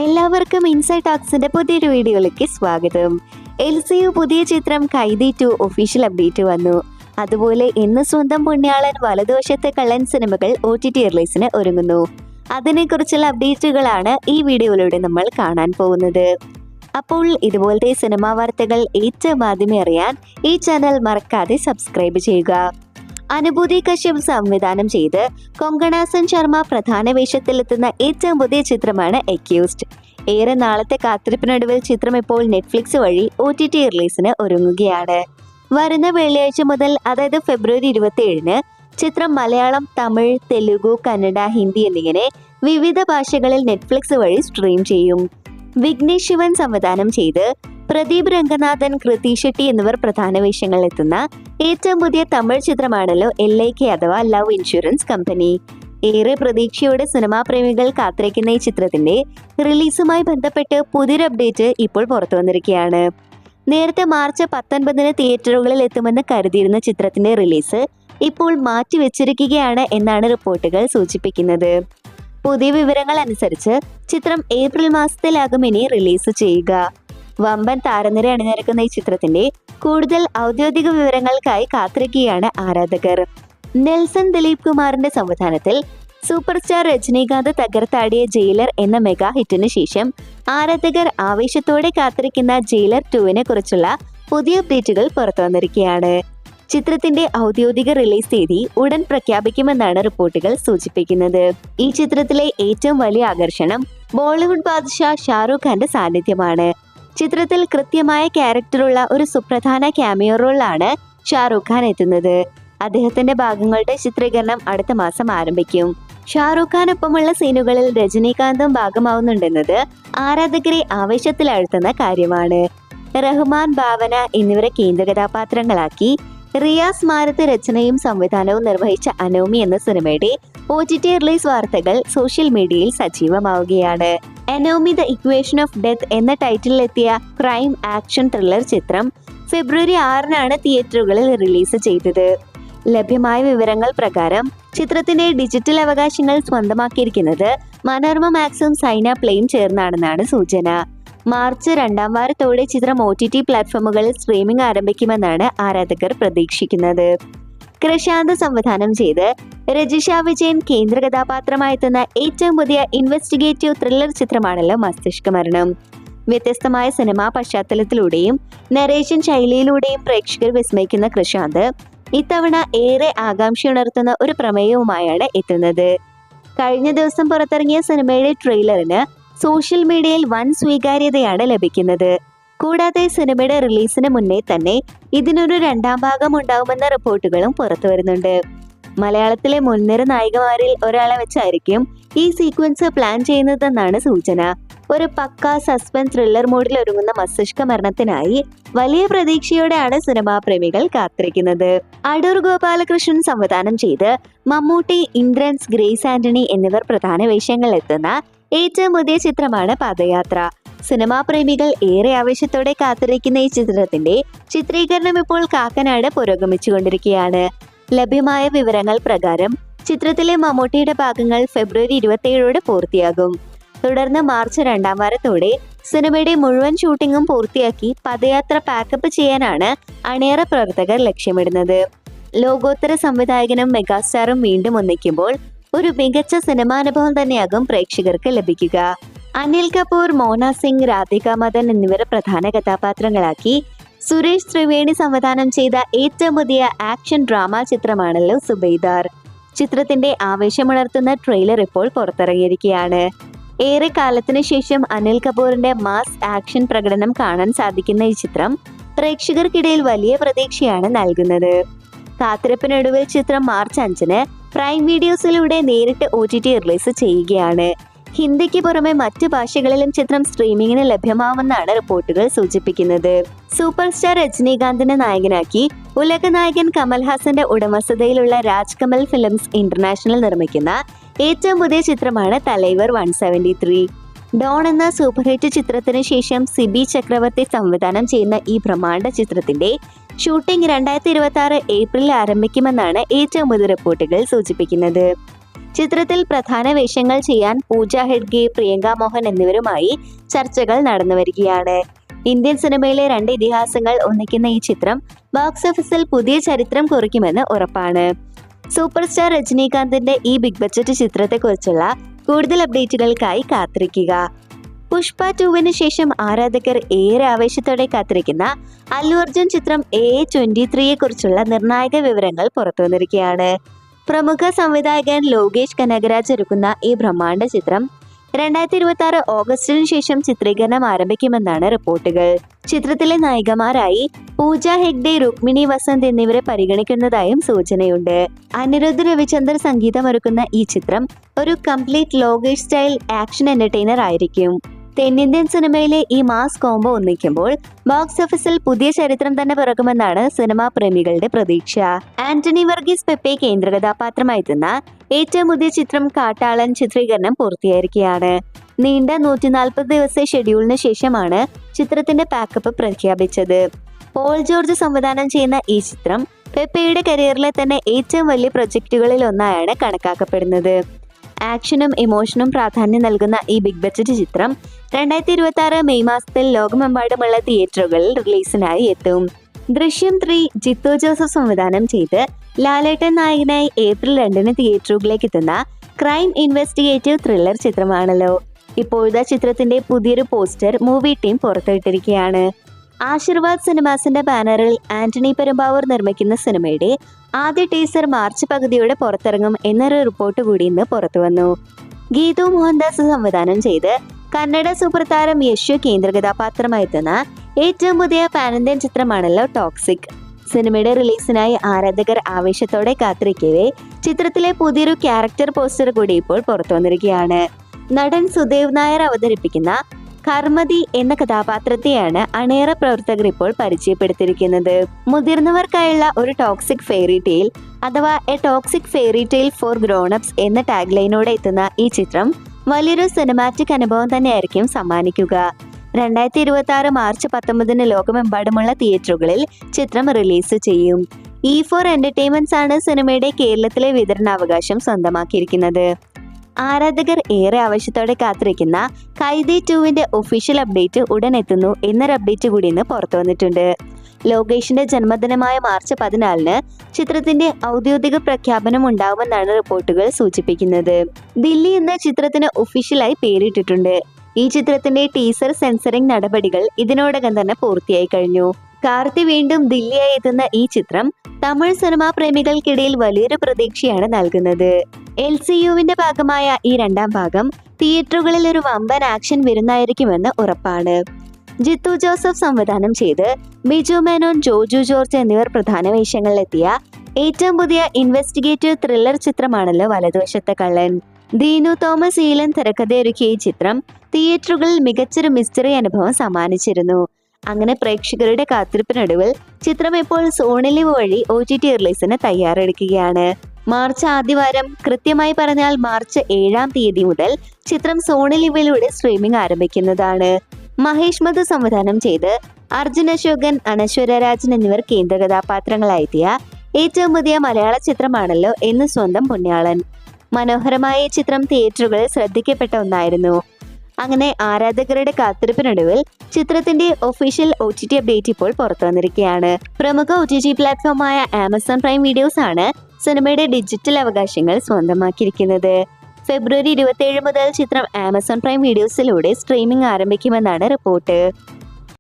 എല്ലാവർക്കും ഇൻസൈഡ് ടോക്സിന്റെ പുതിയൊരു വീഡിയോയിലേക്ക് സ്വാഗതം. LCU പുതിയ ചിത്രം കൈദി 2 ഒഫീഷ്യൽ അപ്ഡേറ്റ് വന്നു. അതുപോലെ ഇന്ന് സ്വന്തം പുണ്യാളൻ വലതുവശത്തെ കള്ളൻ സിനിമകൾ OTT റിലീസിന് ഒരുങ്ങുന്നു. അതിനെക്കുറിച്ചുള്ള അപ്ഡേറ്റുകളാണ് ഈ വീഡിയോയിലൂടെ നമ്മൾ കാണാൻ പോകുന്നത്. അപ്പോൾ ഇതുപോലത്തെ സിനിമാ വാർത്തകൾ ഏറ്റവും ആദ്യമേ അറിയാൻ ഈ ചാനൽ മറക്കാതെ സബ്സ്ക്രൈബ് ചെയ്യുക. അനുഭൂതി കശ്യപ് സംവിധാനം ചെയ്ത് കൊങ്കണാസൻ ശർമ്മ പ്രധാന വേഷത്തിലെത്തുന്ന ഏറ്റവും പുതിയ ചിത്രമാണ് അക്യൂസ്ഡ്. ഏറെ നാളത്തെ കാത്തിരിപ്പിനൊടുവിൽ ചിത്രം ഇപ്പോൾ നെറ്റ്ഫ്ലിക്സ് വഴി OTT റിലീസിന് ഒരുങ്ങുകയാണ്. വരുന്ന വെള്ളിയാഴ്ച മുതൽ, അതായത് ഫെബ്രുവരി 27-ന് ചിത്രം മലയാളം, തമിഴ്, തെലുഗു, കന്നഡ, ഹിന്ദി എന്നിങ്ങനെ വിവിധ ഭാഷകളിൽ നെറ്റ്ഫ്ലിക്സ് വഴി സ്ട്രീം ചെയ്യും. വിഘ്നേഷ് ശിവൻ സംവിധാനം ചെയ്ത് പ്രദീപ് രംഗനാഥൻ, കൃതി ഷെട്ടി എന്നിവർ പ്രധാന വേഷങ്ങളിലെത്തുന്ന ഏറ്റവും പുതിയ തമിഴ് ചിത്രമാണല്ലോ LIK അഥവാ ലവ് ഇൻഷുറൻസ് കമ്പനി. ഏറെ പ്രതീക്ഷയോടെ സിനിമാ പ്രേമികൾ കാത്തിരിക്കുന്ന ഈ ചിത്രത്തിന്റെ റിലീസുമായി ബന്ധപ്പെട്ട് പുതിയൊരു അപ്ഡേറ്റ് ഇപ്പോൾ പുറത്തു വന്നിരിക്കുകയാണ്. നേരത്തെ മാർച്ച് 19-ന് തിയേറ്ററുകളിൽ എത്തുമെന്ന് കരുതിയിരുന്ന ചിത്രത്തിന്റെ റിലീസ് ഇപ്പോൾ മാറ്റിവെച്ചിരിക്കുകയാണ് എന്നാണ് റിപ്പോർട്ടുകൾ സൂചിപ്പിക്കുന്നത്. പുതിയ വിവരങ്ങൾ അനുസരിച്ച് ചിത്രം ഏപ്രിൽ മാസത്തിലാകും ഇനി റിലീസ് ചെയ്യുക. വമ്പൻ താരനിര അണിനിരക്കുന്ന ഈ ചിത്രത്തിന്റെ കൂടുതൽ ഔദ്യോഗിക വിവരങ്ങൾക്കായി കാത്തിരിക്കുകയാണ് ആരാധകർ. നെൽസൺ ദിലീപ് കുമാറിന്റെ സംവിധാനത്തിൽ സൂപ്പർ സ്റ്റാർ രജനീകാന്ത് തകർത്താടിയ ജയിലർ എന്ന മെഗാ ഹിറ്റിന് ശേഷം ആരാധകർ ആവേശത്തോടെ കാത്തിരിക്കുന്ന ജയിലർ 2-നെ കുറിച്ചുള്ള പുതിയ അപ്ഡേറ്റുകൾ പുറത്തു വന്നിരിക്കുകയാണ്. ചിത്രത്തിന്റെ ഔദ്യോഗിക റിലീസ് തീയതി ഉടൻ പ്രഖ്യാപിക്കുമെന്നാണ് റിപ്പോർട്ടുകൾ സൂചിപ്പിക്കുന്നത്. ഈ ചിത്രത്തിലെ ഏറ്റവും വലിയ ആകർഷണം ബോളിവുഡ് ബാദ്ഷാ ഷാരൂഖ് ഖാന്റെ സാന്നിധ്യമാണ്. ചിത്രത്തിൽ കൃത്യമായ ക്യാരക്ടറുള്ള ഒരു സുപ്രധാന ക്യാമിയോ റോളിലാണ് ഷാരൂഖ് ഖാൻ എത്തുന്നത്. അദ്ദേഹത്തിന്റെ ഭാഗങ്ങളുടെ ചിത്രീകരണം അടുത്ത മാസം ആരംഭിക്കും. ഷാരൂഖ് ഖാനൊപ്പമുള്ള സീനുകളിൽ രജനീകാന്തും ഭാഗമാവുന്നുണ്ടെന്നത് ആരാധകരെ ആവേശത്തിലാഴ്ത്തുന്ന കാര്യമാണ്. റഹ്മാൻ, ഭാവന എന്നിവരെ കേന്ദ്ര കഥാപാത്രങ്ങളാക്കി റിയാസ് മാരത്ത് രചനയും സംവിധാനവും നിർവഹിച്ച അനോമി എന്ന സിനിമയുടെ OTT റിലീസ് വാർത്തകൾ സോഷ്യൽ മീഡിയയിൽ സജീവമാവുകയാണ്. Anomie the equation of death എന്ന ടൈറ്റിലെത്തിയ ക്രൈം ആക്ഷൻ ത്രില്ലർ ചിത്രം ഫെബ്രുവരി 6-നാണ് തിയേറ്ററുകളിൽ റിലീസ് ചെയ്തത്. ലഭ്യമായ വിവരങ്ങൾ പ്രകാരം ചിത്രത്തിന്റെ ഡിജിറ്റൽ അവകാശങ്ങൾ സ്വന്തമാക്കിയിരിക്കുന്നത് മനോരമ മാക്സും സൈന പ്ലേയും ചേർന്നാണെന്നാണ് സൂചന. മാർച്ച് 2-ാം വാരത്തോടെ ചിത്രം OTT പ്ലാറ്റ്ഫോമുകളിൽ സ്ട്രീമിംഗ് ആരംഭിക്കുമെന്നാണ് ആരാധകർ പ്രതീക്ഷിക്കുന്നത്. കൃഷാന്ത് സംവിധാനം ചെയ്ത് രജിഷ വിജയൻ കേന്ദ്ര കഥാപാത്രമായെത്തുന്ന ഏറ്റവും പുതിയ ഇൻവെസ്റ്റിഗേറ്റീവ് ത്രില്ലർ ചിത്രമാണല്ലോ മസ്തിഷ്ക മരണം. വ്യത്യസ്തമായ സിനിമാ പശ്ചാത്തലത്തിലൂടെയും നരേഷൻ ശൈലിയിലൂടെയും പ്രേക്ഷകർ വിസ്മയിക്കുന്ന കൃഷാന്ത് ഇത്തവണ ഏറെ ആകാംക്ഷയുണർത്തുന്ന ഒരു പ്രമേയവുമായാണ് എത്തുന്നത്. കഴിഞ്ഞ ദിവസം പുറത്തിറങ്ങിയ സിനിമയുടെ ട്രെയിലറിന് സോഷ്യൽ മീഡിയയിൽ വൻ സ്വീകാര്യതയാണ് ലഭിക്കുന്നത്. കൂടാതെ സിനിമയുടെ റിലീസിന് മുന്നേ തന്നെ ഇതിനൊരു 2ാം ഭാഗം ഉണ്ടാവുമെന്ന റിപ്പോർട്ടുകളും പുറത്തു വരുന്നുണ്ട്. മലയാളത്തിലെ മുൻനിര നായികമാരിൽ ഒരാളെ വെച്ചായിരിക്കും ഈ സീക്വൻസ് പ്ലാൻ ചെയ്യുന്നതെന്നാണ് സൂചന. ഒരു പക്കാ സസ്പെൻസ് ത്രില്ലർ മോഡിൽ ഒരുങ്ങുന്ന മസ്തിഷ്ക മരണത്തിനായി വലിയ പ്രതീക്ഷയോടെയാണ് സിനിമാ പ്രേമികൾ കാത്തിരിക്കുന്നത്. അടൂർ ഗോപാലകൃഷ്ണൻ സംവിധാനം ചെയ്ത് മമ്മൂട്ടി, ഇന്ദ്രൻസ്, ഗ്രേസ് ആന്റണി എന്നിവർ പ്രധാന വേഷങ്ങളിലെത്തുന്ന ഏറ്റവും പുതിയ ചിത്രമാണ് പദയാത്ര. സിനിമാ പ്രേമികൾ ഏറെ ആവേശത്തോടെ കാത്തിരിക്കുന്ന ഈ ചിത്രത്തിന്റെ ചിത്രീകരണം ഇപ്പോൾ കാക്കനാട് പുരോഗമിച്ചുകൊണ്ടിരിക്കുകയാണ്. ലഭ്യമായ വിവരങ്ങൾ പ്രകാരം ചിത്രത്തിലെ മമ്മൂട്ടിയുടെ ഭാഗങ്ങൾ ഫെബ്രുവരി 27-ഓടെ പൂർത്തിയാകും. തുടർന്ന് മാർച്ച് 2-ാം വാരത്തോടെ സിനിമയുടെ മുഴുവൻ ഷൂട്ടിങ്ങും പൂർത്തിയാക്കി പദയാത്ര പാക്കപ്പ് ചെയ്യാനാണ് അണിയറ പ്രവർത്തകർ ലക്ഷ്യമിടുന്നത്. ലോകോത്തര സംവിധായകനും മെഗാസ്റ്റാറും വീണ്ടും ഒന്നിക്കുമ്പോൾ ഒരു മികച്ച സിനിമാനുഭവം തന്നെയാകും പ്രേക്ഷകർക്ക് ലഭിക്കുക. അനിൽ കപൂർ, മോന സിംഗ്, രാധിക മദൻ എന്നിവരെ പ്രധാന കഥാപാത്രങ്ങളാക്കി സുരേഷ് ത്രിവേണി സംവിധാനം ചെയ്ത ഏറ്റവും പുതിയ ആക്ഷൻ ഡ്രാമ ചിത്രമാണല്ലോ സുബൈദാർ. ചിത്രത്തിന്റെ ആവേശമുണർത്തുന്ന ട്രെയിലർ ഇപ്പോൾ പുറത്തിറങ്ങിയിരിക്കുകയാണ്. ഏറെ കാലത്തിന് ശേഷം അനിൽ കപൂറിന്റെ മാസ് ആക്ഷൻ പ്രകടനം കാണാൻ സാധിക്കുന്ന ഈ ചിത്രം പ്രേക്ഷകർക്കിടയിൽ വലിയ പ്രതീക്ഷയാണ് നൽകുന്നത്. കാത്തിരിപ്പിനൊടുവിൽ ചിത്രം മാർച്ച് 5-ന് പ്രൈം വീഡിയോസിലൂടെ നേരിട്ട് OTT റിലീസ് ചെയ്യുകയാണ്. ഹിന്ദിക്ക് പുറമെ മറ്റു ഭാഷകളിലും ചിത്രം സ്ട്രീമിംഗിന് ലഭ്യമാവുമെന്നാണ് റിപ്പോർട്ടുകൾ സൂചിപ്പിക്കുന്നത്. സൂപ്പർ സ്റ്റാർ രജനീകാന്തിനെ നായകനാക്കി ഉലക നായകൻ കമൽഹാസന്റെ ഉടമസ്ഥതയിലുള്ള രാജ് കമൽ ഫിലിംസ് ഇന്റർനാഷണൽ നിർമ്മിക്കുന്ന ഏറ്റവും പുതിയ ചിത്രമാണ് തലൈവർ 173. ഡോൺ എന്ന സൂപ്പർ ഹിറ്റ് ചിത്രത്തിന് ശേഷം സിബി ചക്രവർത്തി സംവിധാനം ചെയ്യുന്ന ഈ ബ്രഹ്മാണ്ഡ ചിത്രത്തിന്റെ ഷൂട്ടിംഗ് 2026 ഏപ്രിലിൽ ആരംഭിക്കുമെന്നാണ് ഏറ്റവും പുതിയ റിപ്പോർട്ടുകൾ സൂചിപ്പിക്കുന്നത്. ചിത്രത്തിൽ പ്രധാന വേഷങ്ങൾ ചെയ്യാൻ പൂജ ഹെഗ്ഡെ, പ്രിയങ്ക മോഹൻ എന്നിവരുമായി ചർച്ചകൾ നടന്നു വരികയാണ്. ഇന്ത്യൻ സിനിമയിലെ 2 ഇതിഹാസങ്ങൾ ഒന്നിക്കുന്ന ഈ ചിത്രം ബോക്സ് ഓഫീസിൽ പുതിയ ചരിത്രം കുറിക്കുമെന്ന് ഉറപ്പാണ്. സൂപ്പർ സ്റ്റാർ രജനീകാന്തിന്റെ ഈ ബിഗ് ബഡ്ജറ്റ് ചിത്രത്തെക്കുറിച്ചുള്ള കൂടുതൽ അപ്ഡേറ്റുകൾക്കായി കാത്തിരിക്കുക. പുഷ്പ 2വിന് ശേഷം ആരാധകർ ഏറെ ആവേശത്തോടെ കാത്തിരിക്കുന്ന അല്ലു അർജുൻ ചിത്രം AA23യെ കുറിച്ചുള്ള നിർണായക വിവരങ്ങൾ പുറത്തുവന്നിരിക്കുകയാണ്. പ്രമുഖ സംവിധായകൻ ലോകേഷ് കനഗരാജ് ഒരുക്കുന്ന ഈ ബ്രഹ്മാണ്ഡ ചിത്രം 2026 ഓഗസ്റ്റിന് ശേഷം ചിത്രീകരണം ആരംഭിക്കുമെന്നാണ് റിപ്പോർട്ടുകൾ. ചിത്രത്തിലെ നായികമാരായി പൂജ ഹെഗ്ഡെ, രുക്മിണി വസന്ത് എന്നിവരെ പരിഗണിക്കുന്നതായും സൂചനയുണ്ട്. അനിരുദ്ധ് രവിചന്ദർ സംഗീതമൊരുക്കുന്ന ഈ ചിത്രം ഒരു complete Lokesh style action entertainer ആയിരിക്കും. തെന്നിന്ത്യൻ സിനിമയിലെ ഈ മാസ് കോംബോ ഒന്നിക്കുമ്പോൾ ബോക്സ് ഓഫീസിൽ പുതിയ ചരിത്രം തന്നെ പിറക്കുമെന്നാണ് സിനിമാ പ്രേമികളുടെ പ്രതീക്ഷ. ആന്റണി വർഗീസ് പെപ്പെ കേന്ദ്ര കഥാപാത്രമായെത്തുന്ന ഏറ്റവും പുതിയ ചിത്രം കാട്ടാളൻ ചിത്രീകരണം പൂർത്തിയായിരിക്കുകയാണ്. നീണ്ട 140 ദിവസത്തെ ഷെഡ്യൂളിന് ശേഷമാണ് ചിത്രത്തിന്റെ പാക്കപ്പ് പ്രഖ്യാപിച്ചത്. പോൾ ജോർജ് സംവിധാനം ചെയ്യുന്ന ഈ ചിത്രം പെപ്പയുടെ കരിയറിലെ തന്നെ ഏറ്റവും വലിയ പ്രൊജക്ടുകളിൽ ഒന്നായാണ് കണക്കാക്കപ്പെടുന്നത്. ആക്ഷനും ഇമോഷനും പ്രാധാന്യം നൽകുന്ന ഈ ബിഗ് ബഡ്ജറ്റ് ചിത്രം 2026 മെയ് മാസത്തിൽ ലോകമെമ്പാടുമുള്ള തിയേറ്ററുകളിൽ റിലീസിനായി എത്തും. ദൃശ്യം 3 ജിത്തു ജോസഫ് സംവിധാനം ചെയ്ത് ലാലേട്ടൻ നായകനായി ഏപ്രിൽ 2 തിയേറ്ററുകളിലേക്ക് എത്തുന്ന ക്രൈം ഇൻവെസ്റ്റിഗേറ്റീവ് ത്രില്ലർ ചിത്രമാണല്ലോ. ഇപ്പോഴത്തെ ചിത്രത്തിന്റെ പുതിയൊരു പോസ്റ്റർ മൂവി ടീം പുറത്തുവിട്ടിരിക്കുകയാണ്. ആശീർവാദ് സിനിമാസിന്റെ ബാനറിൽ ആന്റണി പെരുമ്പാവൂർ നിർമ്മിക്കുന്ന സിനിമയുടെ ആദ്യ ടീസർ മാർച്ച് പകുതിയോടെ പുറത്തിറങ്ങും എന്നൊരു റിപ്പോർട്ട് കൂടി ഇന്ന് പുറത്തുവന്നു. ഗീതു മോഹൻദാസ് സംവിധാനം ചെയ്ത് കന്നഡ സൂപ്പർ താരം യശു കേന്ദ്ര കഥാപാത്രമായെത്തുന്ന ഏറ്റവും പുതിയ പാൻ ഇന്ത്യൻ ചിത്രമാണല്ലോ ടോക്സിക്. സിനിമയുടെ റിലീസിനായി ആരാധകർ ആവേശത്തോടെ കാത്തിരിക്കവേ ചിത്രത്തിലെ പുതിയൊരു ക്യാരക്ടർ പോസ്റ്റർ കൂടി ഇപ്പോൾ പുറത്തു വന്നിരിക്കുകയാണ്. നടൻ സുദേവ് നായർ അവതരിപ്പിക്കുന്ന കർമ്മതി എന്ന കഥാപാത്രത്തെയാണ് അണിയറ പ്രവർത്തകർ ഇപ്പോൾ പരിചയപ്പെടുത്തിയിരിക്കുന്നത്. മുതിർന്നവർക്കായുള്ള ഒരു ടോക്സിക് ഫെയറി ടെയിൽ അഥവാ A toxic fairy tale four grown-ups എന്ന ടാഗ് ലൈനോടെ എത്തുന്ന ഈ ചിത്രം വലിയൊരു സിനിമാറ്റിക് അനുഭവം തന്നെയായിരിക്കും സമ്മാനിക്കുക. 2026 മാർച്ച് 19 ലോകമെമ്പാടുമുള്ള തിയേറ്ററുകളിൽ ചിത്രം റിലീസ് ചെയ്യും. E4 എന്റർടൈൻമെന്റ്സ് ആണ് സിനിമയുടെ കേരളത്തിലെ വിതരണാവകാശം സ്വന്തമാക്കിയിരിക്കുന്നത്. ആരാധകർ ഏറെ ആവശ്യത്തോടെ കാത്തിരിക്കുന്ന കൈദി 2വിന്റെ ഒഫീഷ്യൽ അപ്ഡേറ്റ് ഉടൻ എത്തുന്നു എന്നൊരു അപ്ഡേറ്റ് കൂടി ഇന്ന് പുറത്തു വന്നിട്ടുണ്ട്. ലോകേഷിന്റെ ജന്മദിനമായ മാർച്ച് 14 ചിത്രത്തിന്റെ ഔദ്യോഗിക പ്രഖ്യാപനം ഉണ്ടാവുമെന്നാണ് റിപ്പോർട്ടുകൾ സൂചിപ്പിക്കുന്നത്. ദില്ലി എന്ന ചിത്രത്തിന് ഒഫീഷ്യലായി പേരിട്ടിട്ടുണ്ട്. ഈ ചിത്രത്തിന്റെ ടീസർ സെൻസറിംഗ് നടപടികൾ ഇതിനോടകം തന്നെ പൂർത്തിയായി കഴിഞ്ഞു. കാർത്തി വീണ്ടും ദില്ലിയായി എത്തുന്ന ഈ ചിത്രം തമിഴ് സിനിമാ പ്രേമികൾക്കിടയിൽ വലിയൊരു പ്രതീക്ഷയാണ് നൽകുന്നത്. LCUവിന്റെ ഭാഗമായ ഈ 2ാം ഭാഗം തിയേറ്ററുകളിൽ ഒരു വമ്പൻ ആക്ഷൻ വിരുന്നായിരിക്കുമെന്ന് ഉറപ്പാണ്. ജിത്തു ജോസഫ് സംവിധാനം ചെയ്ത് ബിജു മേനോൻ, ജോജു ജോർജ് എന്നിവർ പ്രധാന വേഷങ്ങളിലെത്തിയ ഏറ്റവും പുതിയ ഇൻവെസ്റ്റിഗേറ്റീവ് ത്രില്ലർ ചിത്രമാണല്ലോ വലതുവശത്തെ കള്ളൻ. ദീനു തോമസ് ഈലൻ തിരക്കഥയൊരുക്കിയ ഈ ചിത്രം തിയേറ്ററുകളിൽ മികച്ചൊരു മിസ്റ്ററി അനുഭവം സമ്മാനിച്ചിരുന്നു. അങ്ങനെ പ്രേക്ഷകരുടെ കാത്തിരിപ്പിനൊടുവിൽ ചിത്രം ഇപ്പോൾ സോണി ലിവ് വഴി OTT റിലീസിന് തയ്യാറെടുക്കുകയാണ്. മാർച്ച് ആദ്യവാരം, കൃത്യമായി പറഞ്ഞാൽ മാർച്ച് 7-ാം തീയതി മുതൽ ചിത്രം സോണി ലിവിലൂടെ സ്ട്രീമിംഗ് ആരംഭിക്കുന്നതാണ്. മഹേഷ് മധു സംവിധാനം ചെയ്ത് അർജുൻ അശോകൻ, അനശ്വര രാജൻ എന്നിവർ കേന്ദ്ര കഥാപാത്രങ്ങളായെത്തിയ ഏറ്റവും പുതിയ മലയാള ചിത്രമാണല്ലോ എന്ന് സ്വന്തം പുണ്യാളൻ. മനോഹരമായ ഈ ചിത്രം തിയേറ്ററുകളിൽ ശ്രദ്ധിക്കപ്പെട്ട ഒന്നായിരുന്നു. അങ്ങനെ ആരാധകരുടെ കാത്തിരിപ്പിനൊടുവിൽ ചിത്രത്തിന്റെ ഒഫീഷ്യൽ OTT അപ്ഡേറ്റ് ഇപ്പോൾ പുറത്തു വന്നിരിക്കുകയാണ്. പ്രമുഖ OTT പ്ലാറ്റ്ഫോമായ ആമസോൺ പ്രൈം വീഡിയോസ് ആണ് സിനിമയുടെ ഡിജിറ്റൽ അവകാശങ്ങൾ സ്വന്തമാക്കിയിരിക്കുന്നത്. ഫെബ്രുവരി 27 മുതൽ ചിത്രം ആമസോൺ പ്രൈം വീഡിയോസിലൂടെ സ്ട്രീമിംഗ് ആരംഭിക്കുമെന്നാണ് റിപ്പോർട്ട്.